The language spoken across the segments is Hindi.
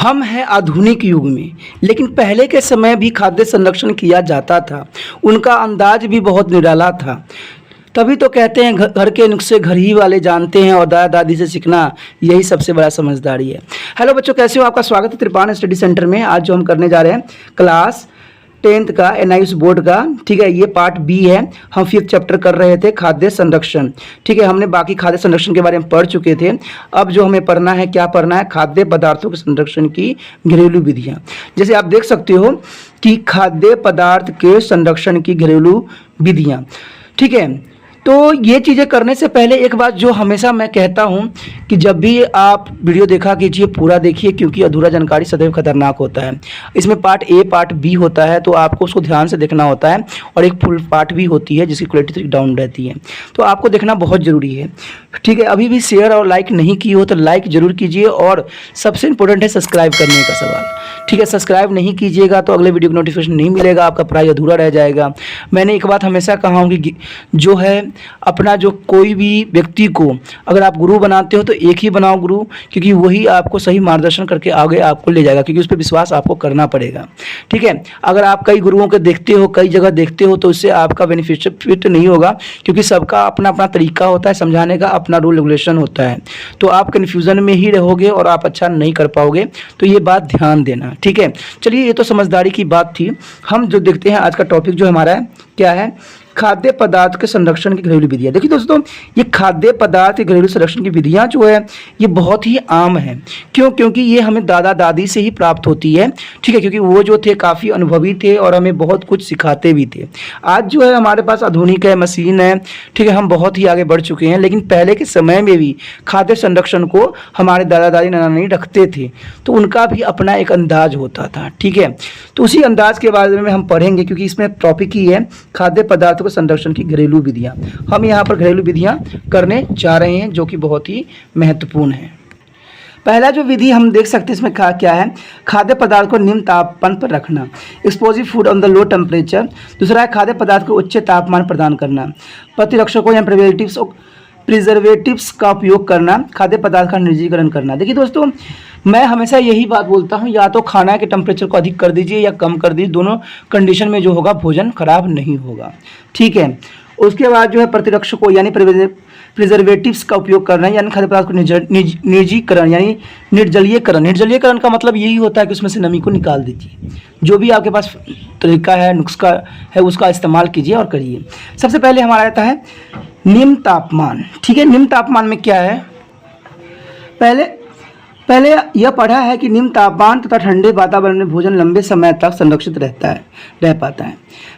हम हैं आधुनिक युग में, लेकिन पहले के समय भी खाद्य संरक्षण किया जाता था। उनका अंदाज भी बहुत निराला था। तभी तो कहते हैं घर के नुस्खे घर ही वाले जानते हैं और दादा दादी से सीखना यही सबसे बड़ा समझदारी है। हेलो बच्चों, कैसे हो? आपका स्वागत है त्रिपान स्टडी सेंटर में। आज जो हम करने जा रहे हैं क्लास 10th का NIOS बोर्ड का, ठीक है, ये पार्ट बी है। हम 5th चैप्टर कर रहे थे खाद्य संरक्षण, ठीक है। हमने बाकी खाद्य संरक्षण के बारे में पढ़ चुके थे। अब जो हमें पढ़ना है, क्या पढ़ना है? खाद्य पदार्थों के संरक्षण की घरेलू विधियां। जैसे आप देख सकते हो कि खाद्य पदार्थ के संरक्षण की घरेलू विधियां, ठीक है। तो ये चीज़ें करने से पहले एक बात जो हमेशा मैं कहता हूँ कि जब भी आप वीडियो देखा कीजिए, पूरा देखिए, क्योंकि अधूरा जानकारी सदैव खतरनाक होता है। इसमें पार्ट ए पार्ट बी होता है, तो आपको उसको ध्यान से देखना होता है, और एक फुल पार्ट भी होती है जिसकी क्वालिटी थोड़ी डाउन रहती है, तो आपको देखना बहुत ज़रूरी है, ठीक है। अभी भी शेयर और लाइक नहीं की हो तो लाइक ज़रूर कीजिए, और सबसे इम्पोर्टेंट है सब्सक्राइब करने का सवाल, ठीक है। सब्सक्राइब नहीं कीजिएगा तो अगले वीडियो का नोटिफिकेशन नहीं मिलेगा, आपका पढ़ाई अधूरा रह जाएगा। मैंने एक बात हमेशा कहा हूँ कि जो है अपना जो कोई भी व्यक्ति को अगर आप गुरु बनाते हो तो एक ही बनाओ गुरु, क्योंकि वही आपको सही मार्गदर्शन करके आगे आपको ले जाएगा, क्योंकि उस पर विश्वास आपको करना पड़ेगा, ठीक है। अगर आप कई गुरुओं को देखते हो, कई जगह देखते हो, तो इससे आपका बेनिफिट नहीं होगा, क्योंकि सबका अपना अपना तरीका होता है समझाने का, अपना रूल रेगुलेशन होता है। तो आप कन्फ्यूज़न में ही रहोगे और आप अच्छा नहीं कर पाओगे, तो ये बात ध्यान देना, ठीक है। चलिए, ये तो समझदारी की बात थी। हम जो देखते हैं आज का टॉपिक जो हमारा है, क्या है? खाद्य पदार्थ के संरक्षण की घरेलू विधियाँ। देखिए दोस्तों, ये खाद्य पदार्थ के घरेलू संरक्षण की विधियाँ जो है ये बहुत ही आम है। क्यों? क्योंकि ये हमें दादा दादी से ही प्राप्त होती है, ठीक है, क्योंकि वो जो थे काफ़ी अनुभवी थे और हमें बहुत कुछ सिखाते भी थे। आज जो है हमारे पास आधुनिक है, मशीन है, ठीक है, हम बहुत ही आगे बढ़ चुके हैं, लेकिन पहले के समय में भी खाद्य संरक्षण को हमारे दादा दादी नाना नानी रखते थे, तो उनका भी अपना एक अंदाज होता था, ठीक है। तो उसी अंदाज के बारे में हम पढ़ेंगे, क्योंकि इसमें टॉपिक ही है खाद्य पदार्थों के संरक्षण की घरेलू विधियां। हम यहाँ पर घरेलू विधियां करने जा रहे हैं, जो कि बहुत ही महत्वपूर्ण है। पहला जो विधि हम देख सकते हैं इसमें क्या है? खाद्य पदार्थ को निम्न तापमान पर रखना, exposing food on the low temperature. दूसरा है खाद्य पदार्थ को उच्च तापमान प्रदान करना, प्रतिरक्षकों या प्रिजर्वेटिव्स का उपयोग करना, खाद्य पदार्थ का निर्जलीकरण करना। देखिए दोस्तों, मैं हमेशा यही बात बोलता हूँ, या तो खाना के टेम्परेचर को अधिक कर दीजिए या कम कर दीजिए, दोनों कंडीशन में जो होगा भोजन खराब नहीं होगा, ठीक है। उसके बाद जो है प्रतिरक्षकों यानी प्रिजर्वेटिव्स का उपयोग करना, यानी खाद्य पदार्थ को निर्जीकरण यानी निर्जलीयकरण। निर्जलीयकरण का मतलब यही होता है कि उसमें से नमी को निकाल दीजिए। जो भी आपके पास तरीका है, नुस्खा है, उसका इस्तेमाल कीजिए और करिए। सबसे पहले हमारा रहता है निम्न तापमान, ठीक है। निम्न तापमान में क्या है? पहले यह पढ़ा है कि निम्न तापमान तथा ठंडे वातावरण में भोजन लंबे समय तक संरक्षित रह पाता है।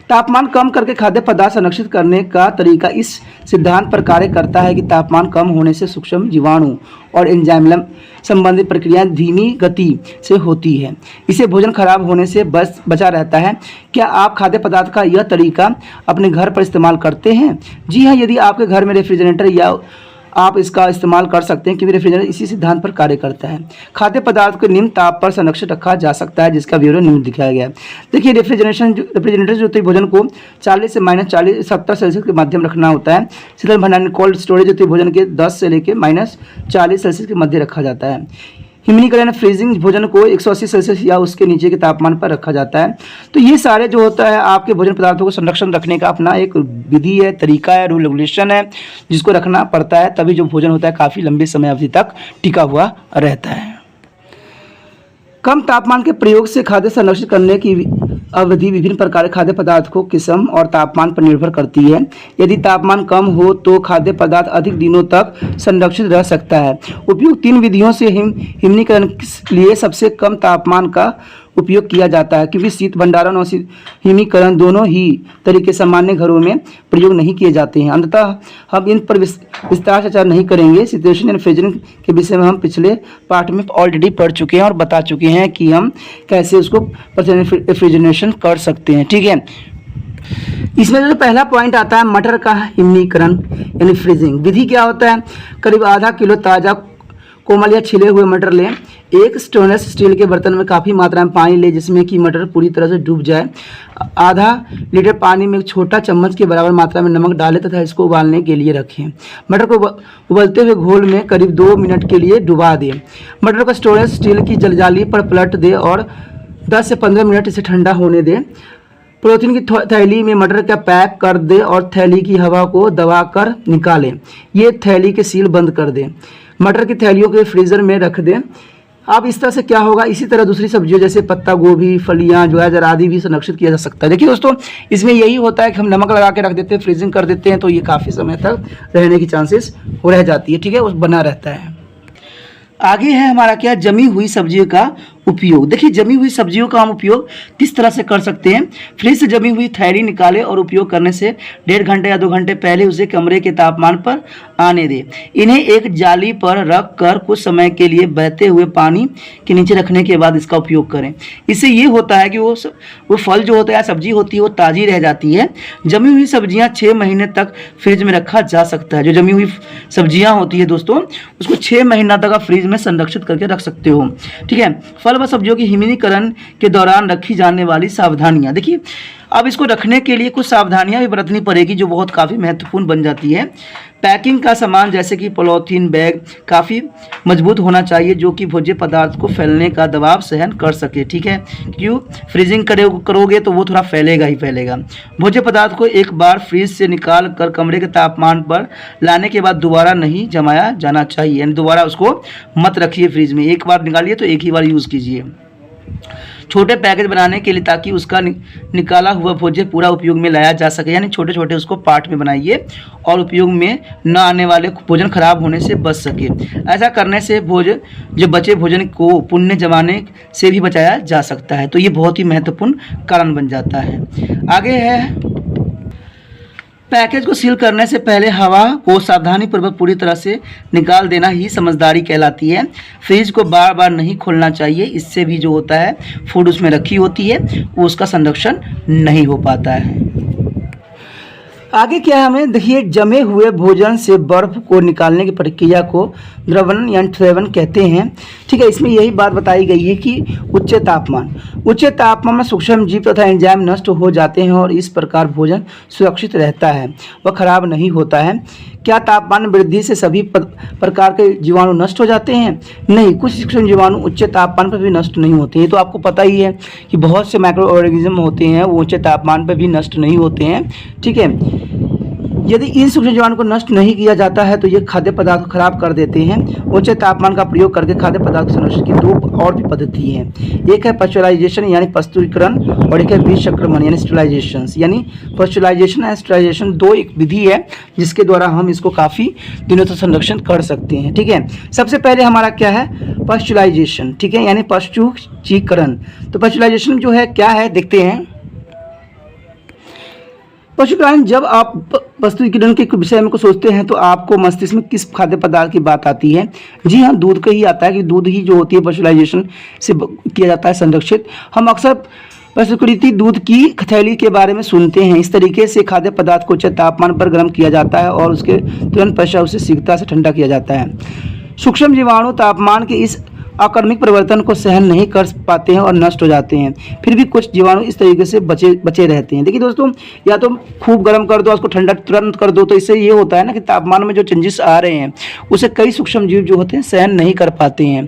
तापमान कम करके खाद्य पदार्थ संरक्षित करने का तरीका इस सिद्धांत पर कार्य करता है कि तापमान कम होने से सूक्ष्म जीवाणु और एंजाइम संबंधित प्रक्रियाएं धीमी गति से होती है। इसे भोजन खराब होने से बचा रहता है। क्या आप खाद्य पदार्थ का यह तरीका अपने घर पर इस्तेमाल करते हैं? जी हाँ, यदि आपके घर में रेफ्रिजरेटर या आप इसका इस्तेमाल कर सकते हैं, क्योंकि रेफ्रिजरेटर इसी सिद्धांत पर कार्य करता है। खाद्य पदार्थ को निम्न ताप पर संरक्षित रखा जा सकता है, जिसका विवरण निम्न दिखाया गया है। देखिए, रेफ्रिजरेटर जो होती है भोजन को 40 से -40 70 सेल्सियस के माध्यम रखना होता है। शीतल भंडारण कोल्ड स्टोरेज होती है भोजन के 10 से लेकर -40 सेल्सियस के मध्य रखा जाता है। हिमनीकरण फ्रीजिंग भोजन को 180 सेल्सियस या उसके नीचे के तापमान पर रखा जाता है। तो ये सारे जो होता है आपके भोजन पदार्थों को संरक्षण रखने का अपना एक विधि है, तरीका है, रूल रेगुलेशन है, जिसको रखना पड़ता है, तभी जो भोजन होता है काफ़ी लंबे समय अवधि तक टिका हुआ रहता है। कम तापमान के प्रयोग से खाद्य संरक्षित करने की अवधि विभिन्न प्रकार के खाद्य पदार्थ को किस्म और तापमान पर निर्भर करती है। यदि तापमान कम हो तो खाद्य पदार्थ अधिक दिनों तक संरक्षित रह सकता है। उपयुक्त 3 विधियों से हिमनीकरण के लिए सबसे कम तापमान का उपयोग किया जाता है, क्योंकि शीत भंडारण और हिमीकरण दोनों ही तरीके सामान्य घरों में प्रयोग नहीं किए जाते हैं। अंततः हम इन पर विस्तार से चर्चा नहीं करेंगे। शीतोष्ण रेफ्रिजरेशन के विषय में हम पिछले पार्ट में ऑलरेडी पढ़ चुके हैं और बता चुके हैं कि हम कैसे उसको रेफ्रिजरेशन कर सकते हैं, ठीक है। इसमें जो पहला पॉइंट आता है मटर का हिमनीकरण यानी फ्रीजिंग विधि। क्या होता है? करीब आधा किलो ताज़ा कोमल या छिले हुए मटर लें। एक स्टेनलेस स्टील के बर्तन में काफ़ी मात्रा में पानी लें जिसमें कि मटर पूरी तरह से डूब जाए। आधा लीटर पानी में एक छोटा चम्मच के बराबर मात्रा में नमक डालें तथा इसको उबालने के लिए रखें। मटर को उबलते हुए घोल में करीब 2 मिनट के लिए डुबा दें। मटर को स्टेनलेस स्टील की जलजाली पर पलट दें और 10 से 15 मिनट इसे ठंडा होने दें। पॉलीथीन की थैली में मटर का पैक कर दें और थैली की हवा को दबाकर निकालें। ये थैली के सील बंद कर दें। मटर की थैलियों के फ्रीज़र में रख दें। अब इस तरह से क्या होगा, इसी तरह दूसरी सब्जियों जैसे पत्ता गोभी, फलियां, गाजर आदि भी संरक्षित किया जा सकता है। देखिए दोस्तों, इसमें यही होता है कि हम नमक लगा के रख देते हैं, फ्रीजिंग कर देते हैं, तो ये काफ़ी समय तक रहने की चांसेस रह जाती है। ठीक है, उस बना रहता है। आगे है हमारा क्या, जमी हुई सब्जियों का उपयोग। देखिए जमी हुई सब्जियों का हम उपयोग किस तरह से कर सकते हैं। फ्रिज से जमी हुई थैली निकालें और उपयोग करने से 1.5 घंटे या 2 घंटे पहले उसे कमरे के तापमान पर आने दें। इन्हें एक जाली पर रख कर कुछ समय के लिए बहते हुए पानी के नीचे रखने के बाद इसका उपयोग करें। इससे ये होता है कि वो फल जो होता है या सब्जी होती है वो ताज़ी रह जाती है। जमी हुई सब्जियां 6 महीने तक फ्रिज में रखा जा सकता है। जो जमी हुई सब्जियां होती है दोस्तों, उसको 6 महीना तक आप फ्रिज में संरक्षित करके रख सकते हो। ठीक है, फल व सब्जियों की हिमनीकरण के दौरान रखी जाने वाली सावधानियां। देखिए अब इसको रखने के लिए कुछ सावधानियां भी बरतनी पड़ेगी जो बहुत काफ़ी महत्वपूर्ण बन जाती है। पैकिंग का सामान जैसे कि पॉलीथीन बैग काफ़ी मजबूत होना चाहिए जो कि भोज्य पदार्थ को फैलने का दबाव सहन कर सके। ठीक है, क्यों फ्रीजिंग करोगे तो वो थोड़ा फैलेगा ही फैलेगा। भोज्य पदार्थ को एक बार फ्रीज से निकाल कर कमरे के तापमान पर लाने के बाद दोबारा नहीं जमाया जाना चाहिए, यानी दोबारा उसको मत रखिए फ्रीज में। एक बार निकालिए तो एक ही बार यूज़ कीजिए। छोटे पैकेज बनाने के लिए ताकि उसका निकाला हुआ भोज्य पूरा उपयोग में लाया जा सके, यानी छोटे छोटे उसको पार्ट में बनाइए और उपयोग में न आने वाले भोजन खराब होने से बच सके। ऐसा करने से जो बचे भोजन को पुण्य जमाने से भी बचाया जा सकता है। तो ये बहुत ही महत्वपूर्ण कारण बन जाता है। आगे है पैकेज को सील करने से पहले हवा को सावधानीपूर्वक पूरी तरह से निकाल देना ही समझदारी कहलाती है। फ्रिज को बार बार नहीं खोलना चाहिए, इससे भी जो होता है फूड उसमें रखी होती है वो उसका संरक्षण नहीं हो पाता है। आगे क्या है, हमें देखिए जमे हुए भोजन से बर्फ को निकालने की प्रक्रिया को द्रवण या स्वेदन कहते हैं। ठीक है, इसमें यही बात बताई गई है कि उच्च तापमान में सूक्ष्म जीव तथा एंजाइम नष्ट हो जाते हैं और इस प्रकार भोजन सुरक्षित रहता है, वह खराब नहीं होता है। क्या तापमान वृद्धि से सभी प्रकार के जीवाणु नष्ट हो जाते हैं? नहीं, कुछ सूक्ष्म जीवाणु उच्च तापमान पर भी नष्ट नहीं होते हैं। तो आपको पता ही है कि बहुत से माइक्रो ऑर्गेनिज्म होते हैं वो उच्च तापमान पर भी नष्ट नहीं होते हैं। ठीक है, यदि इन सूक्ष्म जीवाणु को नष्ट नहीं किया जाता है तो ये खाद्य पदार्थ को खराब कर देते हैं। उच्च तापमान का प्रयोग करके खाद्य पदार्थ संरक्षण की 2 और भी पद्धति हैं। एक है पास्चुराइजेशन यानी प्रस्तुतीकरण और एक है बीज संक्रमण यानी स्टेरिलाइजेशन। यानी पास्चुराइजेशन और स्टेरिलाइजेशन 2 एक विधि है जिसके द्वारा हम इसको काफ़ी दिनों तक संरक्षण कर सकते हैं। ठीक है, सबसे पहले हमारा क्या है पास्चुराइजेशन। ठीक है, यानी प्रस्तुतीकरण। तो पास्चुराइजेशन जो है क्या है देखते हैं। पशुपालन, जब आप प्रस्तुतीकरण के विषय में को सोचते हैं तो आपको मस्तिष्क में किस खाद्य पदार्थ की बात आती है? जी हाँ, दूध का ही आता है कि दूध ही जो होती है पशुलाइजेशन से किया जाता है संरक्षित। हम अक्सर प्रस्तुतीकृत दूध की थैली के बारे में सुनते हैं। इस तरीके से खाद्य पदार्थ को उच्च तापमान पर गर्म किया जाता है और उसके तुरंत पश्चात उसे शीघ्रता से ठंडा किया जाता है। सूक्ष्म जीवाणु तापमान के इस आकर्मिक परिवर्तन को सहन नहीं कर पाते हैं और नष्ट हो जाते हैं। फिर भी कुछ जीवाणु इस तरीके से बचे रहते हैं। देखिए दोस्तों, या तो खूब गर्म कर दो, उसको ठंडा तुरंत कर दो, तो इससे ये होता है ना कि तापमान में जो चेंजेस आ रहे हैं उसे कई सूक्ष्म जीव जो होते हैं सहन नहीं कर पाते हैं।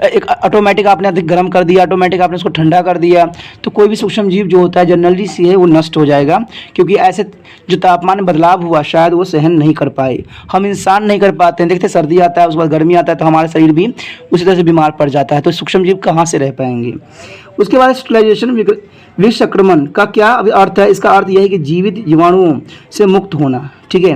एक ऑटोमेटिक आपने अधिक गर्म कर दिया, ऑटोमेटिक आपने उसको ठंडा कर दिया, तो कोई भी सूक्ष्म जीव जो होता है जनरली सी है वो नष्ट हो जाएगा, क्योंकि ऐसे जो तापमान में बदलाव हुआ शायद वो सहन नहीं कर पाए। हम इंसान नहीं कर पाते हैं। देखते सर्दी आता है उसके बाद गर्मी आता है तो हमारा शरीर भी उसी तरह से बीमार पड़ जाता है, तो सूक्ष्म जीव कहाँ से रह पाएंगे। उसके बाद स्टेरिलाइजेशन विषक्रमण का क्या अर्थ है? इसका अर्थ यह है कि जीवित जीवाणुओं से मुक्त होना। ठीक है,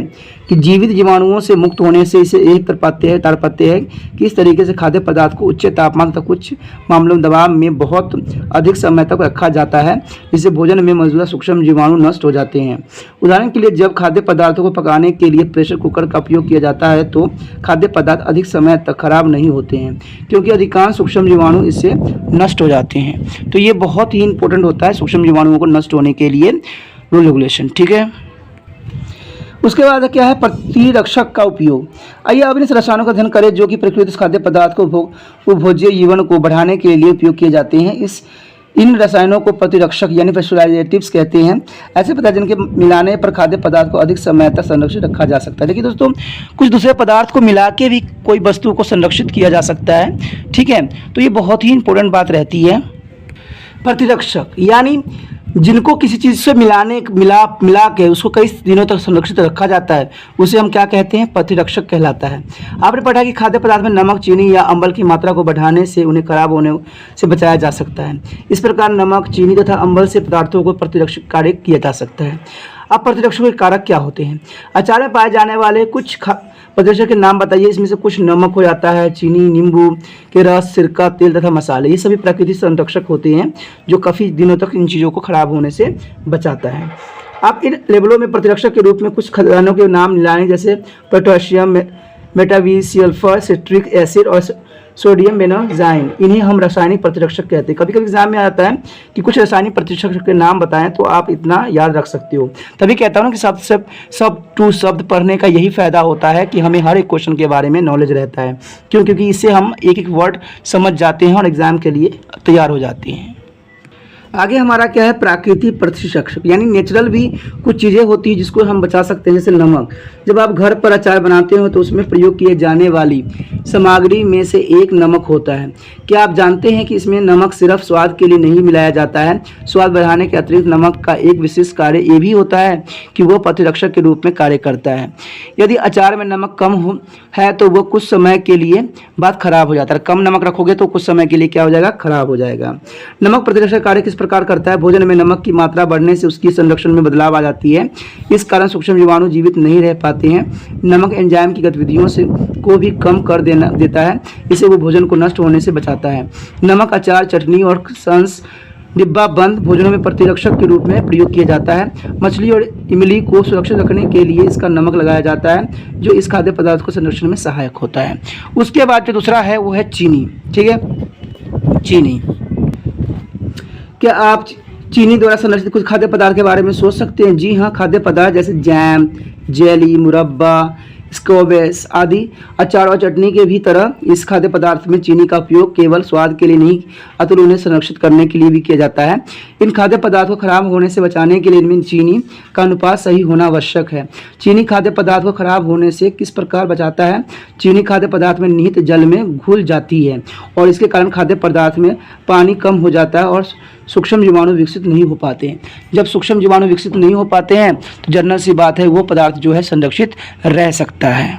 कि जीवित जीवाणुओं से मुक्त होने से इसे एक तात्पर्य है कि इस तरीके से खाद्य पदार्थ को उच्च तापमान तक कुछ मामलों में दबाव में बहुत अधिक समय तक रखा जाता है, जिससे भोजन में मौजूदा सूक्ष्म जीवाणु नष्ट हो जाते हैं। उदाहरण के लिए जब खाद्य पदार्थों को पकाने के लिए प्रेशर कुकर का उपयोग किया जाता है तो खाद्य पदार्थ अधिक समय तक खराब नहीं होते हैं, क्योंकि अधिकांश सूक्ष्म जीवाणु इससे नष्ट हो जाते हैं। तो ये बहुत ही इंपॉर्टेंट होता है सूक्ष्म जीवाणुओं को नष्ट होने के लिए रूल रेगुलेशन। ठीक है, उसके बाद क्या है प्रतिरक्षक का उपयोग। आइए अब इन रसायनों का अध्ययन करें जो कि प्रकृति खाद्य पदार्थ को उपभोज्य जीवन को बढ़ाने के लिए उपयोग किए जाते हैं। इन रसायनों को प्रतिरक्षक यानी प्रिजर्वेटिव्स कहते हैं। ऐसे पदार्थ जिनके मिलाने पर खाद्य पदार्थ को अधिक समय तक संरक्षित रखा जा सकता है। देखिए दोस्तों, कुछ दूसरे पदार्थ को मिला के भी कोई वस्तु को संरक्षित किया जा सकता है, ठीक है। तो ये बहुत ही इंपॉर्टेंट बात रहती है। प्रतिरक्षक यानी जिनको किसी चीज़ से मिला के उसको कई दिनों तक संरक्षित रखा जाता है, उसे हम क्या कहते हैं? प्रतिरक्षक कहलाता है। आपने पढ़ा कि खाद्य पदार्थ में नमक, चीनी या अम्ल की मात्रा को बढ़ाने से उन्हें खराब होने से बचाया जा सकता है। इस प्रकार नमक, चीनी तथा अम्ल से पदार्थों को प्रतिरक्षक कार्य किया जा सकता है। अब प्रतिरक्षकों के कारक क्या होते हैं? अचार में पाए जाने वाले कुछ प्रतिरक्षक के नाम बताइए। इसमें से कुछ नमक हो जाता है, चीनी, नींबू के रस, सिरका, तेल तथा मसाले, ये सभी प्राकृतिक संरक्षक होते हैं जो काफ़ी दिनों तक इन चीज़ों को खराब होने से बचाता है। आप इन लेबलों में प्रतिरक्षक के रूप में कुछ खजानों के नाम मिलाएं, जैसे पोटेशियम, मेटावीसियल्फर, सिट्रिक एसिड और सोडियम बेंजोजाइन। इन्हें हम रासायनिक प्रतिरक्षक कहते हैं। कभी कभी एग्जाम में आता है कि कुछ रासायनिक प्रतिरक्षक के नाम बताएं, तो आप इतना याद रख सकते हो। तभी कहता हूँ ना कि सब टू शब्द पढ़ने का यही फ़ायदा होता है कि हमें हर एक क्वेश्चन के बारे में नॉलेज रहता है। क्यों? क्योंकि इससे हम एक एक वर्ड समझ जाते हैं और एग्ज़ाम के लिए तैयार हो जाते हैं। आगे हमारा क्या है? प्राकृतिक प्रतिरक्षक यानी नेचुरल भी कुछ चीज़ें होती हैं जिसको हम बचा सकते हैं। जैसे नमक, जब आप घर पर अचार बनाते हो तो उसमें प्रयोग किए जाने वाली सामग्री में से एक नमक होता है। क्या आप जानते हैं कि इसमें नमक सिर्फ स्वाद के लिए नहीं मिलाया जाता है? स्वाद बढ़ाने के अतिरिक्त नमक का एक विशेष कार्य ये भी होता है कि वह प्रतिरक्षक के रूप में कार्य करता है। यदि अचार में नमक कम है तो वह कुछ समय के लिए बाद खराब हो जाता है। कम नमक रखोगे तो कुछ समय के लिए क्या हो जाएगा? खराब हो जाएगा। नमक प्रतिरक्षक कार्य किस प्रकार करता है? भोजन में नमक की मात्रा बढ़ने से उसकी संरक्षण में बदलाव आ जाती है। इस कारण सूक्ष्म जीवाणु जीवित नहीं रह पाते हैं। नमक एंजाइम की गतिविधियों से को भी कम कर देता है, इससे वो भोजन को नष्ट होने से बचाता है। नमक अचार, चटनी और सॉस डिब्बा बंद भोजनों में प्रतिरक्षक के रूप में प्रयोग किया जाता है। मछली और इमली को सुरक्षित रखने के लिए इसका नमक लगाया जाता है, जो इस खाद्य पदार्थ को संरक्षण में सहायक होता है। उसके बाद जो दूसरा है वो है चीनी, ठीक है। चीनी, क्या आप चीनी द्वारा संरक्षित कुछ खाद्य पदार्थ के बारे में सोच सकते हैं? जी हाँ, खाद्य पदार्थ जैसे जैम, जेली, मुरब्बा, स्क्वैश आदि अचार और चटनी के भी तरह इस खाद्य पदार्थ में चीनी का उपयोग केवल स्वाद के लिए नहीं अतुल उन्हें संरक्षित करने के लिए भी किया जाता है। इन खाद्य पदार्थ को खराब होने से बचाने के लिए इनमें चीनी का अनुपात सही होना आवश्यक है। चीनी खाद्य पदार्थ को खराब होने से किस प्रकार बचाता है? चीनी खाद्य पदार्थ में निहित जल में घुल जाती है और इसके कारण खाद्य पदार्थ में पानी कम हो जाता है और सूक्ष्म जीवाणु विकसित नहीं हो पाते हैं। जब सूक्ष्म जीवाणु विकसित नहीं हो पाते हैं तो जनरल सी बात है वो पदार्थ जो है संरक्षित रह सकता है।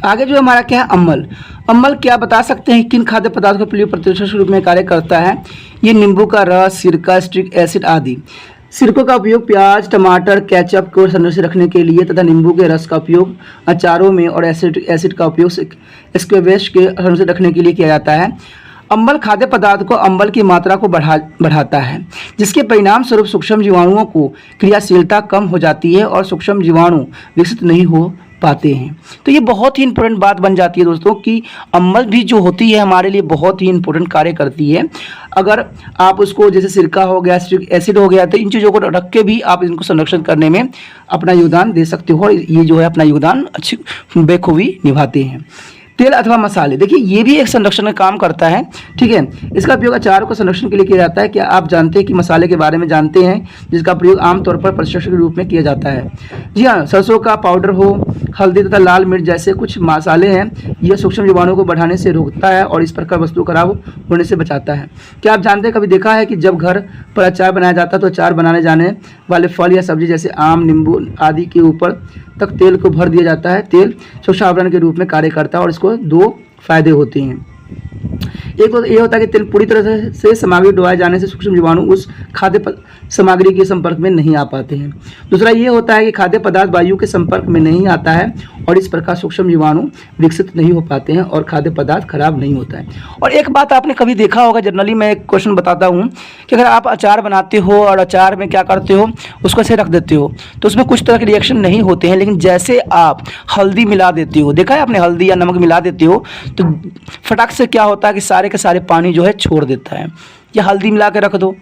आगे जो हमारा क्या है? अम्ल। अम्ल क्या बता सकते हैं किन खाद्य पदार्थ का प्रयोग प्रतिरक्षक के रूप में कार्य करता है? ये नींबू का रस, सिरका, स्ट्रिक एसिड आदि। सिरकों का उपयोग प्याज, टमाटर, केचप को संरक्षित रखने के लिए तथा नींबू के रस का उपयोग अचारों में और एसिड का उपयोग स्क्वैश के संरक्षित रखने के लिए किया जाता है। अम्ल खाद्य पदार्थ को अम्ल की मात्रा को बढ़ाता है, जिसके परिणाम स्वरूप सूक्ष्म जीवाणुओं को क्रियाशीलता कम हो जाती है और सूक्ष्म जीवाणु विकसित नहीं हो पाते हैं। तो ये बहुत ही इंपॉर्टेंट बात बन जाती है दोस्तों कि अम्ल भी जो होती है हमारे लिए बहुत ही इंपॉर्टेंट कार्य करती है। अगर आप उसको जैसे सिरका हो गया, स्ट्रिक एसिड हो गया, तो इन चीज़ों को रख के भी आप इनको संरक्षण करने में अपना योगदान दे सकते हो और ये जो है अपना योगदान अच्छी बेखूबी निभाते हैं। तेल अथवा मसाले, देखिए ये भी एक संरक्षण का काम करता है, ठीक है। इसका उपयोग अचार को संरक्षण के लिए किया जाता है। क्या आप जानते हैं कि मसाले के बारे में जानते हैं जिसका प्रयोग आमतौर पर प्रतिरक्षक के रूप में किया जाता है? जी हाँ, सरसों का पाउडर हो, हल्दी तथा लाल मिर्च जैसे कुछ मसाले हैं, यह सूक्ष्म जीवाणुओं को बढ़ाने से रोकता है और इस प्रकार वस्तु खराब होने से बचाता है। क्या आप जानते हैं, कभी देखा है कि जब घर पर अचार बनाया जाता है तो अचार बनाने जाने वाले फल या सब्जी जैसे आम, नींबू आदि के ऊपर तक तेल को भर दिया जाता है। तेल सूक्ष्म आवरण के रूप में कार्य करता है और इसको दो फायदे होते हैं। एक ये होता है कि तेल पूरी तरह से सामग्री डुबाए जाने से सूक्ष्म जीवाणु उस खाद्य सामग्री के संपर्क में नहीं आ पाते हैं। दूसरा ये होता है कि खाद्य पदार्थ वायु के संपर्क में नहीं आता है और इस प्रकार सूक्ष्म जीवाणु विकसित नहीं हो पाते हैं और खाद्य पदार्थ खराब नहीं होता है। और एक बात आपने कभी देखा होगा, जनरली मैं एक क्वेश्चन बताता हूँ कि अगर आप अचार बनाते हो और अचार में क्या करते हो, उसको ऐसे रख देते हो तो उसमें कुछ तरह के रिएक्शन नहीं होते हैं, लेकिन जैसे आप हल्दी मिला देते हो, देखा है आपने, हल्दी या नमक मिला देते हो तो फटाक से क्या होता है कि सारे के सारे पानी जो है छोड़ देता है। या हल्दी मिला के रख दो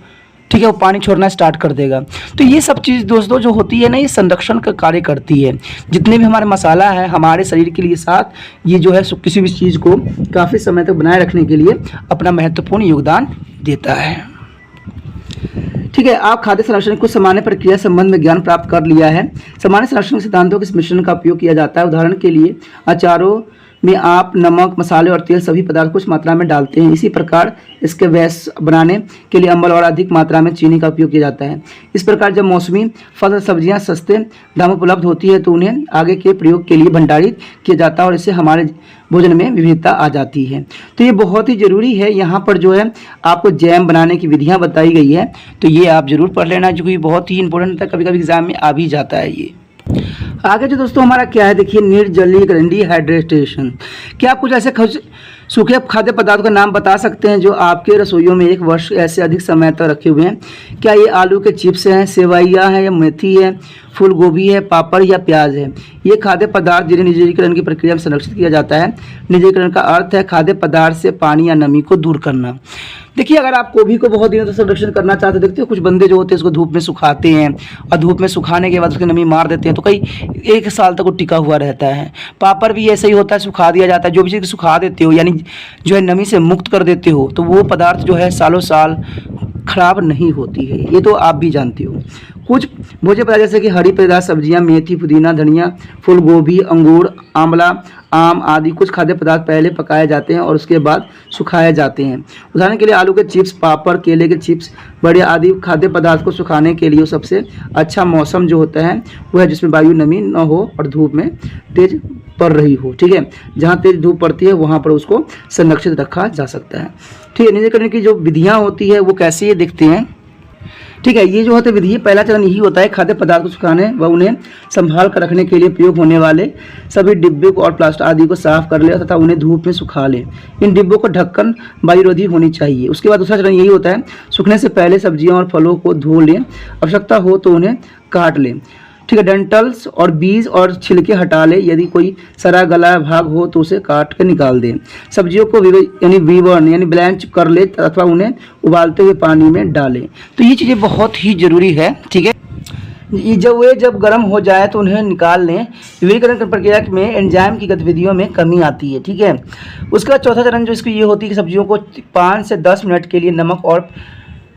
ठीक है, वो पानी छोड़ना स्टार्ट कर देगा। तो ये सब चीज़ दोस्तों जो होती है ना, ये संरक्षण का कार्य करती है। जितने भी हमारे मसाला है हमारे शरीर के लिए साथ ये जो है किसी भी चीज़ को काफ़ी समय तक बनाए रखने के लिए अपना महत्वपूर्ण योगदान देता है। ठीक है, आप खाद्य संरक्षण को सामान्य प्रक्रिया संबंध में ज्ञान प्राप्त कर लिया है। सामान्य संरक्षण सिद्धांतों के इस मिश्रण का उपयोग किया जाता है। उदाहरण के लिए अचारों में आप नमक, मसाले और तेल सभी पदार्थ कुछ मात्रा में डालते हैं। इसी प्रकार इसके वैस बनाने के लिए अम्ल और अधिक मात्रा में चीनी का उपयोग किया जाता है। इस प्रकार जब मौसमी फल और सब्जियां सस्ते दामों पर उपलब्ध होती है तो उन्हें आगे के प्रयोग के लिए भंडारित किया जाता है और इससे हमारे भोजन में विविधता आ जाती है। तो ये बहुत ही ज़रूरी है। यहाँ पर जो है आपको जैम बनाने की विधियाँ बताई गई है, तो ये आप ज़रूर पढ़ लेना, जो कि बहुत ही इंपॉर्टेंट है, कभी कभी एग्जाम में आ भी जाता है ये। आगे जो दोस्तों हमारा क्या है, देखिए निर्जलीकरण, डिहाइड्रेशन। क्या आप कुछ ऐसे सूखे खाद्य पदार्थों का नाम बता सकते हैं जो आपके रसोइयों में 1 वर्ष ऐसे अधिक समय तक रखे हुए हैं? क्या ये आलू के चिप्स हैं, सेवइयाँ हैं, या मेथी है, फूल गोभी है, पापड़ या प्याज है? ये खाद्य पदार्थ जिन्हें निर्जलीकरण की प्रक्रिया में संरक्षित किया जाता है। निर्जलीकरण का अर्थ है खाद्य पदार्थ से पानी या नमी को दूर करना। देखिए, अगर आप गोभी को बहुत दिनों तक संरक्षण करना चाहते हो, देखते हो कुछ बंदे जो होते हैं इसको धूप में सुखाते हैं और धूप में सुखाने के बाद उसकी नमी मार देते हैं, तो कई 1 साल तक वो टिका हुआ रहता है। पापड़ भी ऐसा ही होता है, सुखा दिया जाता है। जो भी चीज़ सुखा देते हो यानी जो है नमी से मुक्त कर देते हो, तो वो पदार्थ जो है सालों साल खराब नहीं होती है। ये तो आप भी जानते हो। कुछ भोज्य पदार्थ जैसे कि हरी पत्तेदार सब्जियां, मेथी, पुदीना, धनिया, फूल गोभी, अंगूर, आंवला, आम आदि कुछ खाद्य पदार्थ पहले पकाए जाते हैं और उसके बाद सुखाए जाते हैं। उदाहरण के लिए आलू के चिप्स, पापड़, केले के चिप्स, बड़े आदि खाद्य पदार्थ को सुखाने के लिए सबसे अच्छा मौसम जो होता है वो है जिसमें वायु नमी न हो और धूप में तेज पड़ रही हो। ठीक है, जहाँ तेज धूप पड़ती है वहाँ पर उसको संरक्षित रखा जा सकता है। ठीक है, निर्जलीकरण की जो विधियाँ होती है वो कैसे ये देखते हैं। ठीक है, ये जो होते विधि, पहला चरण यही होता है खाद्य पदार्थ को सुखाने व उन्हें संभाल कर रखने के लिए प्रयोग होने वाले सभी डिब्बे को और प्लास्टिक आदि को साफ कर ले तथा उन्हें धूप में सुखा लें। इन डिब्बों को ढक्कन वायुरोधी होनी चाहिए। उसके बाद दूसरा चरण यही होता है, सूखने से पहले सब्जियां और फलों को धो लें, आवश्यकता हो तो उन्हें काट लें। ठीक है, डंटल्स और बीज और छिलके हटा लें। यदि कोई सड़ा गला भाग हो तो उसे काट के निकाल दें। सब्जियों को विवरण यानी ब्लैंच कर ले अथवा उन्हें उबालते हुए पानी में डालें। तो ये चीज़ें बहुत ही ज़रूरी है। ठीक है, ये जब गर्म हो जाए तो उन्हें निकाल लें। विविधीकरण की प्रक्रिया में एंजाइम की गतिविधियों में कमी आती है। ठीक है, उसका चौथा चरण जो इसकी ये होती है कि सब्जियों को 5 से 10 मिनट के लिए नमक और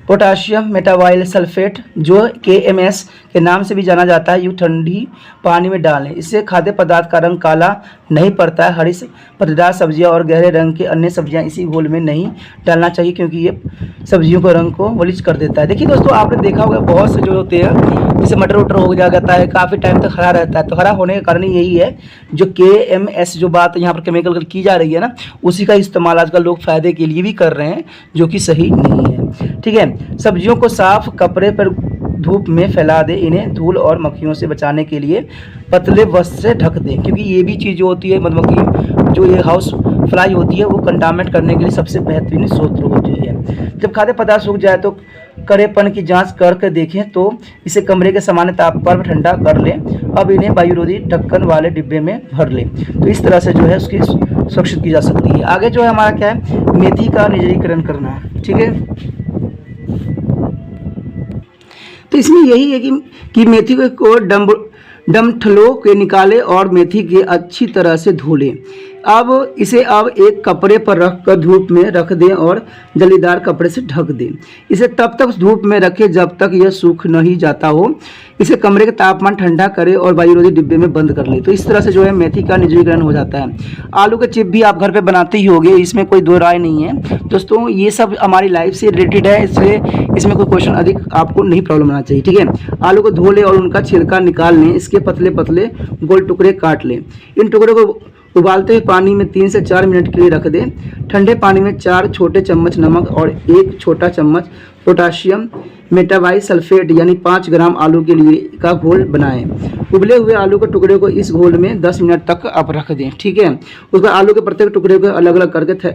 पोटाशियम मेटावाइल सल्फेट जो KMS के नाम से भी जाना जाता है, यूँ ठंडी पानी में डालें। इससे खाद्य पदार्थ का रंग काला नहीं पड़ता है। हरी पत्तेदार सब्जियां और गहरे रंग के अन्य सब्जियां इसी घोल में नहीं डालना चाहिए क्योंकि ये सब्जियों के रंग को वलिज कर देता है। देखिए दोस्तों, आपने देखा होगा बहुत से जो होते हैं जैसे मटर वटर हो जाता है, काफ़ी टाइम तक हरा रहता है। तो हरा होने का कारण यही है जो KMS जो बात यहाँ पर केमिकल की जा रही है ना, उसी का इस्तेमाल आजकल लोग फ़ायदे के लिए भी कर रहे हैं, जो कि सही नहीं है। ठीक है, सब्जियों को साफ कपड़े पर धूप में फैला दें। इन्हें धूल और मक्खियों से बचाने के लिए पतले वस्त्र से ढक दें, क्योंकि ये भी चीज़ जो होती है मधुमक्खी जो ये हाउस फ्लाई होती है वो कंटामिनेट करने के लिए सबसे बेहतरीन स्रोत होती है। जब खाद्य पदार्थ सूख जाए तो कड़ेपन की जांच करके देखें तो इसे कमरे के सामान्य तापमान पर ठंडा कर लें। अब इन्हें वायुरोधी ढक्कन वाले डिब्बे में भर लें। तो इस तरह से जो है उसकी सुरक्षित की जा सकती है। आगे जो है हमारा क्या है, मेथी का निर्जलीकरण करना। ठीक है, तो इसमें यही है कि मेथी को डंठलों के निकालें और मेथी के अच्छी तरह से धो लें। अब इसे एक कपड़े पर रखकर धूप में रख दें और जलीदार कपड़े से ढक दें। इसे तब तक धूप में रखें जब तक यह सूख नहीं जाता हो। इसे कमरे का तापमान ठंडा करें और वायुरोधी डिब्बे में बंद कर लें। तो इस तरह से जो है मेथी का निर्जलीकरण हो जाता है। आलू के चिप भी आप घर पे बनाते ही होंगे, इसमें कोई दो राय नहीं है दोस्तों। ये सब हमारी लाइफ से रिलेटेड है, इसलिए इसमें कोई क्वेश्चन अधिक आपको नहीं प्रॉब्लम आना चाहिए। ठीक है, आलू को धो लें और उनका छिलका निकाल लें। इसके पतले पतले गोल टुकड़े काट लें। इन टुकड़ों को उबालते हुए पानी में 3 से 4 मिनट के लिए रख दें। ठंडे पानी में 4 छोटे चम्मच नमक और 1 छोटा चम्मच पोटाशियम मेटावाइल सल्फेट यानी 5 ग्राम आलू के लिए का घोल बनाएं। उबले हुए आलू के टुकड़े को इस घोल में 10 मिनट तक आप रख दें। ठीक है, उसके बाद आलू के प्रत्येक टुकड़े को अलग अलग करके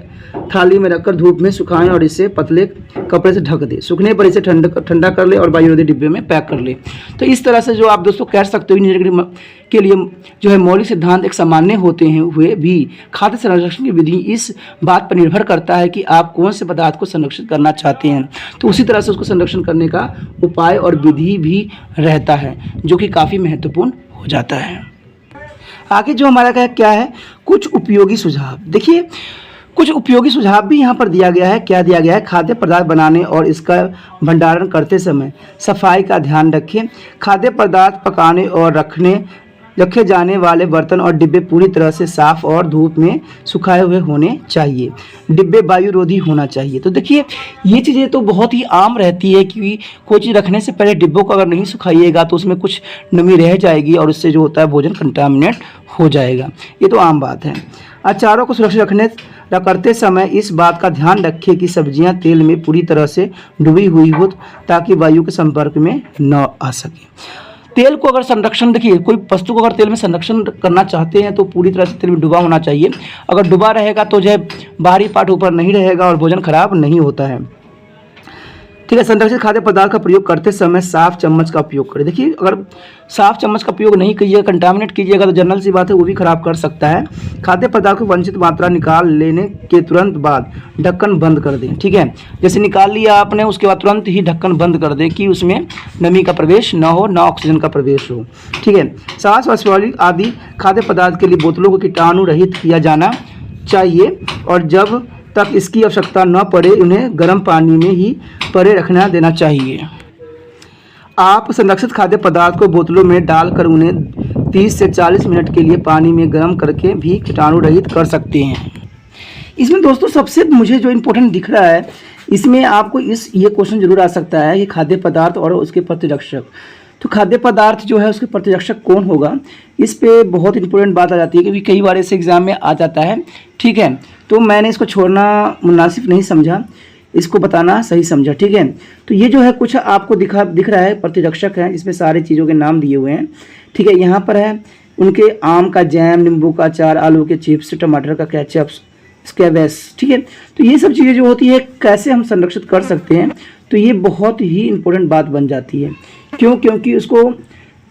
थाली में रखकर धूप में सुखाएं और इसे पतले कपड़े से ढक दें। सूखने पर इसे ठंडा कर ले और वायुरोधी डिब्बे में पैक कर ले। तो इस तरह से जो आप दोस्तों कह सकते हो निर्जलीकरण के लिए जो है मौलिक सिद्धांत एक सामान्य होते हैं हुए भी खाद्य संरक्षण की विधि इस बात पर निर्भर करता है कि आप कौन से पदार्थ को संरक्षित करना चाहते हैं। तो उसी तरह से उसको संरक्षण करने का उपाय और विधि भी रहता है, जो कि काफ़ी महत्वपूर्ण हो जाता है। आगे जो हमारा क्या है, कुछ उपयोगी सुझाव। देखिए, कुछ उपयोगी सुझाव भी यहाँ पर दिया गया है। क्या दिया गया है? खाद्य पदार्थ बनाने और इसका भंडारण करते समय सफाई का ध्यान रखें। खाद्य पदार्थ पकाने और रखे जाने वाले बर्तन और डिब्बे पूरी तरह से साफ और धूप में सुखाए हुए होने चाहिए। डिब्बे वायुरोधी होना चाहिए। तो देखिए, ये चीज़ें तो बहुत ही आम रहती है कि कोई चीज़ रखने से पहले डिब्बों को अगर नहीं सुखाइएगा तो उसमें कुछ नमी रह जाएगी और उससे जो होता है भोजन कंटामिनेट हो जाएगा। ये तो आम बात है। अचारों को सुरक्षित करते समय इस बात का ध्यान रखें कि सब्जियां तेल में पूरी तरह से डूबी हुई हो, ताकि वायु के संपर्क में न आ सके। तेल को अगर संरक्षण, देखिए, कोई वस्तु को अगर तेल में संरक्षण करना चाहते हैं तो पूरी तरह से तेल में डूबा होना चाहिए। अगर डूबा रहेगा तो जो है बाहरी पार्ट ऊपर नहीं रहेगा और भोजन खराब नहीं होता है। ठीक है। संरक्षित खाद्य पदार्थ का प्रयोग करते समय साफ चम्मच का उपयोग करें। देखिए, अगर साफ चम्मच का उपयोग नहीं कीजिएगा, कंटामिनेट कीजिएगा तो जनरल सी बात है वो भी खराब कर सकता है। खाद्य पदार्थ को वांछित मात्रा निकाल लेने के तुरंत बाद ढक्कन बंद कर दें। ठीक है, जैसे निकाल लिया आपने, उसके बाद तुरंत ही ढक्कन बंद कर दें कि उसमें नमी का प्रवेश न हो, न ऑक्सीजन का प्रवेश हो। ठीक है। सांस वाली आदि खाद्य पदार्थ के लिए बोतलों को कीटाणु रहित किया जाना चाहिए और जब तक इसकी आवश्यकता न पड़े उन्हें गर्म पानी में ही परे रखना देना चाहिए। आप संरक्षित खाद्य पदार्थ को बोतलों में डालकर उन्हें 30 से 40 मिनट के लिए पानी में गर्म करके भी कीटाणु रहित कर सकते हैं। इसमें दोस्तों सबसे मुझे जो इम्पोर्टेंट दिख रहा है, इसमें आपको ये क्वेश्चन जरूर आ सकता है कि खाद्य पदार्थ और उसके प्रतिरक्षक। तो खाद्य पदार्थ जो है उसके प्रतिरक्षक कौन होगा, इस पे बहुत इंपॉर्टेंट बात आ जाती है, क्योंकि कई बार इस एग्जाम में आ जाता है। ठीक है, तो मैंने इसको छोड़ना मुनासिब नहीं समझा, इसको बताना सही समझा। ठीक है, तो ये जो है कुछ आपको दिख रहा है प्रतिरक्षक है, इसमें सारी चीज़ों के नाम दिए हुए हैं। ठीक है, यहाँ पर है उनके आम का जैम, नींबू का अचार, आलू के चिप्स, टमाटर का केचप, स्क्वैश। ठीक है, तो ये सब चीज़ें जो होती है कैसे हम संरक्षित कर सकते हैं, तो ये बहुत ही इंपॉर्टेंट बात बन जाती है। क्यों? क्योंकि उसको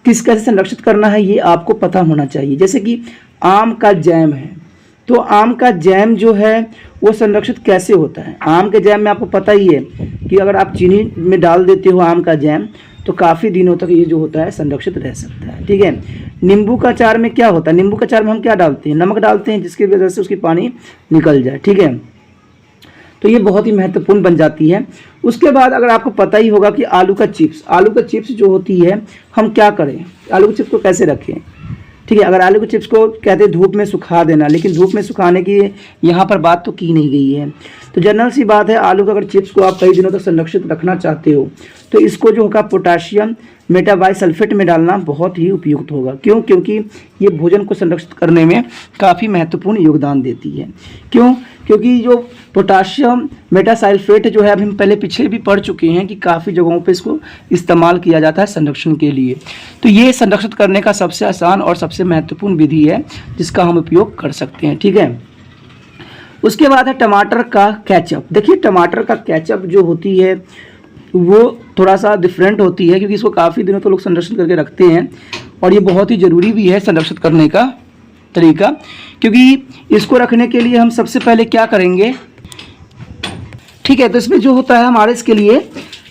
कैसे संरक्षित करना है ये आपको पता होना चाहिए। जैसे कि आम का जैम है, तो आम का जैम जो है वो संरक्षित कैसे होता है? आम के जैम में आपको पता ही है कि अगर आप चीनी में डाल देते हो आम का जैम तो काफ़ी दिनों तक ये जो होता है संरक्षित रह सकता है। ठीक है। नींबू का अचार में क्या होता है? नींबू के अचार में हम क्या डालते हैं? नमक डालते हैं, जिसकी वजह से उसकी पानी निकल जाए। ठीक है, तो ये बहुत ही महत्वपूर्ण बन जाती है। उसके बाद अगर आपको पता ही होगा कि आलू का चिप्स जो होती है हम क्या करें, आलू के चिप्स को कैसे रखें। ठीक है, अगर आलू के चिप्स को कहते हैं धूप में सुखा देना, लेकिन धूप में सुखाने की यहाँ पर बात तो की नहीं गई है। तो जनरल सी बात है, आलू के अगर चिप्स को आप कई दिनों तक संरक्षित रखना चाहते हो तो इसको जो होगा पोटाशियम मेटाबाइसल्फेट में डालना बहुत ही उपयुक्त होगा। क्यों? क्योंकि ये भोजन को संरक्षित करने में काफ़ी महत्वपूर्ण योगदान देती है। क्यों? क्योंकि जो पोटाशियम मेटासल्फेट जो है, अभी हम पहले पिछले भी पढ़ चुके हैं कि काफ़ी जगहों पे इसको इस्तेमाल किया जाता है संरक्षण के लिए। तो ये संरक्षित करने का सबसे आसान और सबसे महत्वपूर्ण विधि है जिसका हम उपयोग कर सकते हैं। ठीक है, उसके बाद है टमाटर का केचप। देखिए, टमाटर का केचप जो होती है वो थोड़ा सा डिफरेंट होती है, क्योंकि इसको काफ़ी दिनों तो लोग संरक्षित करके रखते हैं और ये बहुत ही ज़रूरी भी है संरक्षित करने का तरीका। क्योंकि इसको रखने के लिए हम सबसे पहले क्या करेंगे, ठीक है, तो इसमें जो होता है हमारे इसके लिए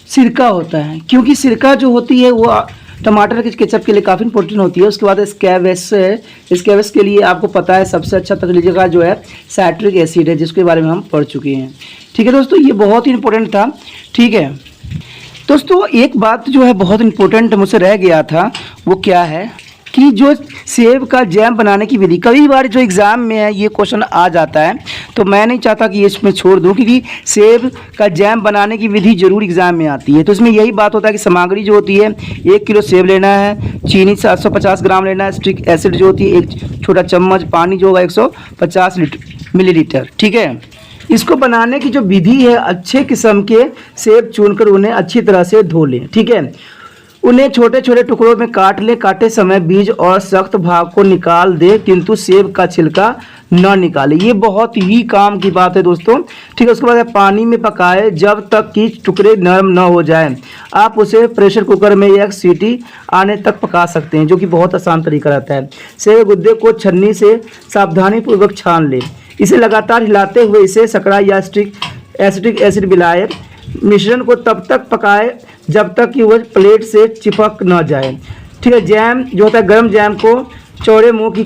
सिरका होता है, क्योंकि सिरका जो होती है वो टमाटर के केचप के लिए काफ़ी इंपॉर्टेंट होती है। उसके बाद स्क्वैश है, स्क्वैश के लिए आपको पता है सबसे अच्छा तरीका जो है साइट्रिक एसिड है, जिसके बारे में हम पढ़ चुके हैं। ठीक है दोस्तों, ये बहुत ही इंपॉर्टेंट था। ठीक है दोस्तों, एक बात जो है बहुत इंपॉर्टेंट मुझसे रह गया था, वो क्या है कि जो सेब का जैम बनाने की विधि, कई बार जो एग्ज़ाम में है ये क्वेश्चन आ जाता है, तो मैं नहीं चाहता कि ये इसमें छोड़ दूं, क्योंकि सेब का जैम बनाने की विधि जरूर एग्ज़ाम में आती है। तो इसमें यही बात होता है कि सामग्री जो होती है 1 किलो सेब लेना है, चीनी 750 ग्राम लेना है, स्टिक एसिड जो होती है 1 छोटा चम्मच, पानी जो होगा 150 मिलीलीटर। ठीक है, इसको बनाने की जो विधि है, अच्छे किस्म के सेब चुनकर उन्हें अच्छी तरह से धो लें। ठीक है, उन्हें छोटे छोटे टुकड़ों में काट लें। काटे समय बीज और सख्त भाग को निकाल दें, किंतु सेब का छिलका न निकालें। ये बहुत ही काम की बात है दोस्तों। ठीक है, उसके बाद पानी में पकाएं जब तक कि टुकड़े नरम न हो जाएं। आप उसे प्रेशर कुकर में 1 सीटी आने तक पका सकते हैं, जो कि बहुत आसान तरीका रहता है। सेब गुद्दे को छन्नी से सावधानीपूर्वक छान लें। इसे लगातार हिलाते हुए इसे सकरा या एसिटिक एसिड मिलाएं। मिश्रण को तब तक पकाए जब तक कि वह प्लेट से चिपक न जाए। ठीक है, जैम जो होता है गर्म जैम को चौड़े मुंह की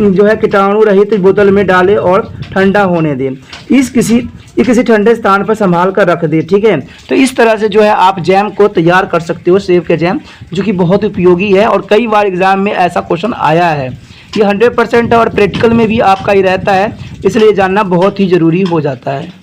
जो है कीटाणु रहित बोतल में डालें और ठंडा होने दें। ये किसी ठंडे स्थान पर संभाल कर रख दें। ठीक है, तो इस तरह से जो है आप जैम को तैयार कर सकते हो, सेब के जैम, जो कि बहुत उपयोगी है और कई बार एग्जाम में ऐसा क्वेश्चन आया है। ये 100% है और प्रैक्टिकल में भी आपका ही रहता है, इसलिए जानना बहुत ही ज़रूरी हो जाता है।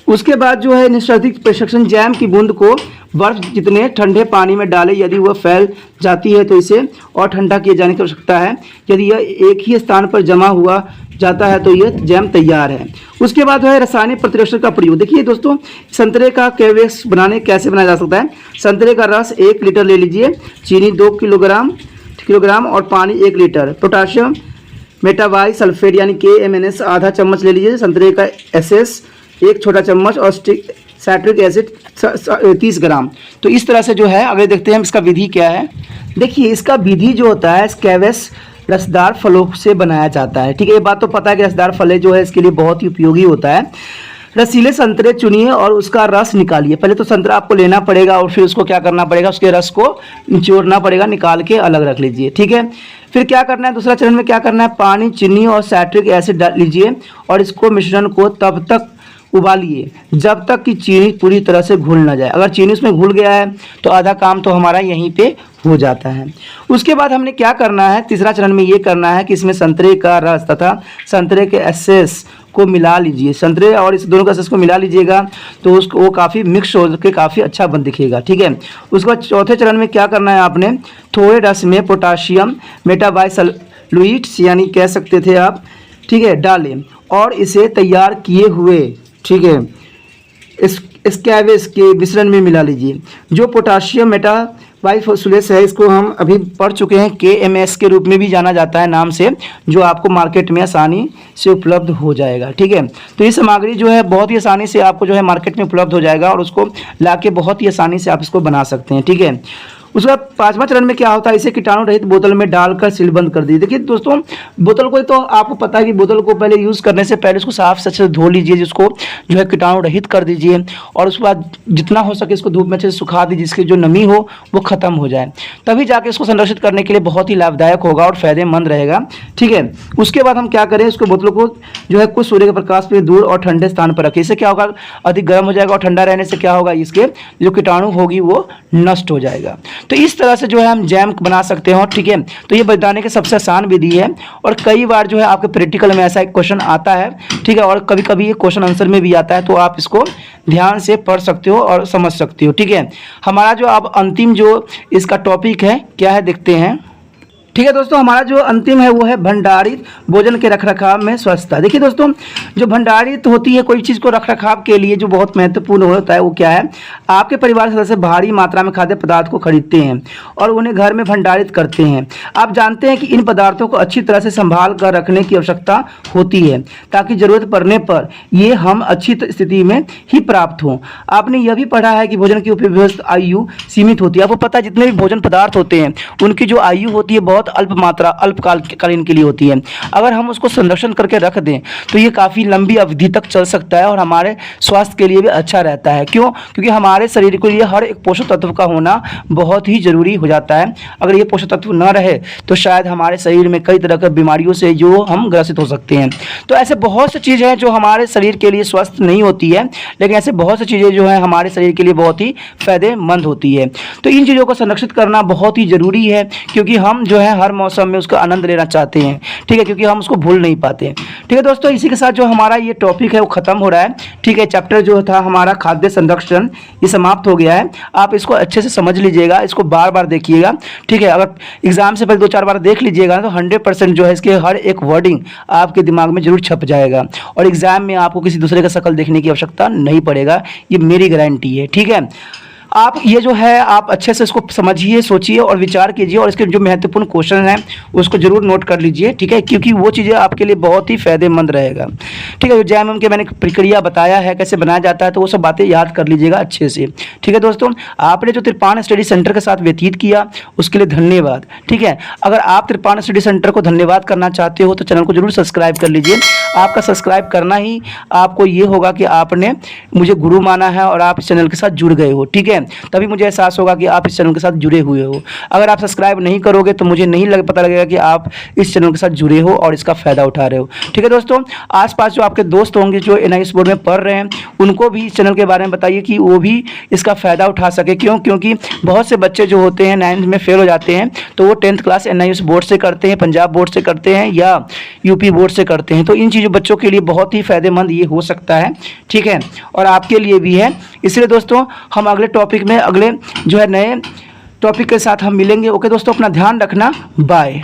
उसके बाद जो है निस्सर्दिक प्रशिक्षण, जैम की बूंद को बर्फ जितने ठंडे पानी में डालें। यदि वह फैल जाती है तो इसे और ठंडा किए जाने की आवश्यकता है। यदि यह एक ही स्थान पर जमा हुआ जाता है तो यह जैम तैयार है। उसके बाद है रासायनिक प्रतिरक्षण का प्रयोग। देखिए दोस्तों, संतरे का कैवेक्स कैसे बनाया जा सकता है। संतरे का रस 1 लीटर ले लीजिए, चीनी 2 किलोग्राम और पानी 1 लीटर, पोटाशियम मेटाबाई सल्फेट यानी KMNS आधा चम्मच ले लीजिए, संतरे का एसेस 1 छोटा चम्मच और साइट्रिक एसिड 30 ग्राम। तो इस तरह से जो है, अगर देखते हैं इसका विधि क्या है। देखिए, इसका विधि जो होता है, स्कैवेस रसदार फलों से बनाया जाता है। ठीक है, ये बात तो पता है कि रसदार फल जो है इसके लिए बहुत ही उपयोगी होता है। रसीले संतरे चुनिए और उसका रस निकालिए। पहले तो संतरा आपको लेना पड़ेगा और फिर उसको क्या करना पड़ेगा, उसके रस को निचोड़ना पड़ेगा, निकाल के अलग रख लीजिए। ठीक है, फिर क्या करना है, दूसरा चरण में क्या करना है, पानी, चीनी और साइट्रिक एसिड डाल लीजिए और इसको मिश्रण को तब तक उबालिए जब तक कि चीनी पूरी तरह से घुल ना जाए। अगर चीनी उसमें घुल गया है तो आधा काम तो हमारा यहीं पे हो जाता है। उसके बाद हमने क्या करना है, तीसरा चरण में ये करना है कि इसमें संतरे का रस तथा संतरे के एसेस को मिला लीजिए। संतरे और इस दोनों का एसेस को मिला लीजिएगा तो उसको वो काफ़ी मिक्स हो के काफ़ी अच्छा बन दिखेगा। ठीक है, उसके बाद चौथे चरण में क्या करना है, आपने थोड़े रस में पोटाशियम मेटाबाइसल्फेट यानी कह सकते थे आप, ठीक है, डालें और इसे तैयार किए हुए, ठीक है, स्कैवेस के मिश्रण में मिला लीजिए। जो पोटाशियम मेटाबाइफॉस्फेट है, इसको हम अभी पढ़ चुके हैं, KMS के रूप में भी जाना जाता है नाम से, जो आपको मार्केट में आसानी से उपलब्ध हो जाएगा। ठीक है, तो ये सामग्री जो है बहुत ही आसानी से आपको जो है मार्केट में उपलब्ध हो जाएगा और उसको लाके बहुत ही आसानी से आप इसको बना सकते हैं। ठीक है, उसके बाद पांचवा चरण में क्या होता है, इसे कीटाणु रहित बोतल में डालकर सील बंद कर दीजिए। देखिए दोस्तों, बोतल को तो आपको पता है कि बोतल को पहले यूज़ करने से पहले उसको साफ से अच्छे से धो लीजिए, जिसको जो है कीटाणु रहित कर दीजिए और उसके बाद जितना हो सके इसको धूप में अच्छे से सुखा दीजिए, जिसकी जो नमी हो वो खत्म हो जाए, तभी जाके इसको संरक्षित करने के लिए बहुत ही लाभदायक होगा और फायदेमंद रहेगा। ठीक है, उसके बाद हम क्या करें, इसको बोतलों को जो है कुछ सूर्य के प्रकाश में दूर और ठंडे स्थान पर रखें। इससे क्या होगा, अधिक गर्म हो जाएगा और ठंडा रहने से क्या होगा, इसके जो कीटाणु होगी वो नष्ट हो जाएगा। तो इस तरह से जो है हम जैम बना सकते हो। ठीक है, तो ये बताने की सबसे आसान विधि है और कई बार जो है आपके प्रैक्टिकल में ऐसा एक क्वेश्चन आता है। ठीक है, और कभी कभी ये क्वेश्चन आंसर में भी आता है, तो आप इसको ध्यान से पढ़ सकते हो और समझ सकते हो। ठीक है, हमारा जो अब अंतिम जो इसका टॉपिक है क्या है, देखते हैं। ठीक है दोस्तों, हमारा जो अंतिम है वो है भंडारित भोजन के रखरखाव में स्वच्छता। देखिए दोस्तों, जो भंडारित होती है कोई चीज़ को रखरखाव के लिए जो बहुत महत्वपूर्ण होता है वो क्या है, आपके परिवार सदस्य भारी मात्रा में खाद्य पदार्थ को खरीदते हैं और उन्हें घर में भंडारित करते हैं। आप जानते हैं कि इन पदार्थों को अच्छी तरह से संभाल कर रखने की आवश्यकता होती है ताकि जरूरत पड़ने पर ये हम अच्छी स्थिति में ही प्राप्त हों। आपने यह भी पढ़ा है कि भोजन की उपयोग आयु सीमित होती है। आपको पता है जितने भी भोजन पदार्थ होते हैं उनकी जो आयु होती है बहुत अल्पकालीन के लिए होती है। अगर हम उसको संरक्षण करके रख दें तो ये काफ़ी लंबी अवधि तक चल सकता है और हमारे स्वास्थ्य के लिए भी अच्छा रहता है। क्यों? क्योंकि हमारे शरीर के लिए हर एक पोषक तत्व का होना बहुत ही ज़रूरी हो जाता है। अगर ये पोषक तत्व न रहे तो शायद हमारे शरीर में कई तरह की बीमारियों से जो हम ग्रसित हो सकते हैं। तो ऐसे बहुत सी चीज़ें हैं जो हमारे शरीर के लिए स्वस्थ नहीं होती है, लेकिन ऐसे बहुत सी चीज़ें जो हैं हमारे शरीर के लिए बहुत ही फायदेमंद होती है। तो इन चीज़ों को संरक्षित करना बहुत ही ज़रूरी है, क्योंकि हम जो है हर मौसम में उसका आनंद लेना चाहते हैं। ठीक है, क्योंकि हम उसको भूल नहीं पाते। ठीक है दोस्तों, इसी के साथ जो हमारा ये टॉपिक है वो ख़त्म हो रहा है। ठीक है, चैप्टर जो था हमारा खाद्य संरक्षण ये समाप्त हो गया है। आप इसको अच्छे से समझ लीजिएगा, इसको बार बार देखिएगा। ठीक है, अगर एग्जाम से पहले 2-4 बार देख लीजिएगा तो 100% जो है इसके हर एक वर्डिंग आपके दिमाग में जरूर छप जाएगा और एग्जाम में आपको किसी दूसरे का शक्ल देखने की आवश्यकता नहीं पड़ेगा, ये मेरी गारंटी है। ठीक है, आप ये जो है आप अच्छे से इसको समझिए, सोचिए और विचार कीजिए और इसके जो महत्वपूर्ण क्वेश्चन हैं उसको जरूर नोट कर लीजिए। ठीक है, क्योंकि वो चीज़ें आपके लिए बहुत ही फायदेमंद रहेगा। ठीक है, जो जैम के मैंने प्रक्रिया बताया है कैसे बनाया जाता है, तो वो सब बातें याद कर लीजिएगा अच्छे से। ठीक है दोस्तों, आपने जो त्रिपाण स्टडी सेंटर के साथ व्यतीत किया उसके लिए धन्यवाद। ठीक है, अगर आप त्रिपाण स्टडी सेंटर को धन्यवाद करना चाहते हो तो चैनल को जरूर सब्सक्राइब कर लीजिए। आपका सब्सक्राइब करना ही आपको ये होगा कि आपने मुझे गुरु माना है और आप इस चैनल के साथ जुड़ गए हो, ठीक है। तभी मुझे एहसास होगा कि आप इस चैनल के साथ जुड़े हुए हो। अगर आप सब्सक्राइब नहीं करोगे तो मुझे नहीं पता लगेगा कि आप इस चैनल के साथ जुड़े हो और इसका फ़ायदा उठा रहे हो, ठीक है दोस्तों। आसपास जो आपके दोस्त होंगे जो NIS बोर्ड में पढ़ रहे हैं, उनको भी इस चैनल के बारे में बताइए कि वो भी इसका फ़ायदा उठा सके। क्योंकि बहुत से बच्चे जो होते हैं 9th में फेल हो जाते हैं, तो वो 10th क्लास NIS बोर्ड से करते हैं, पंजाब बोर्ड से करते हैं या UP बोर्ड से करते हैं। तो इन चीज़ों बच्चों के लिए बहुत ही फ़ायदेमंद ये हो सकता है, ठीक है, और आपके लिए भी है। इसलिए दोस्तों हम अगले टॉपिक में, अगले जो है नए टॉपिक के साथ हम मिलेंगे। ओके दोस्तों, अपना ध्यान रखना, बाय।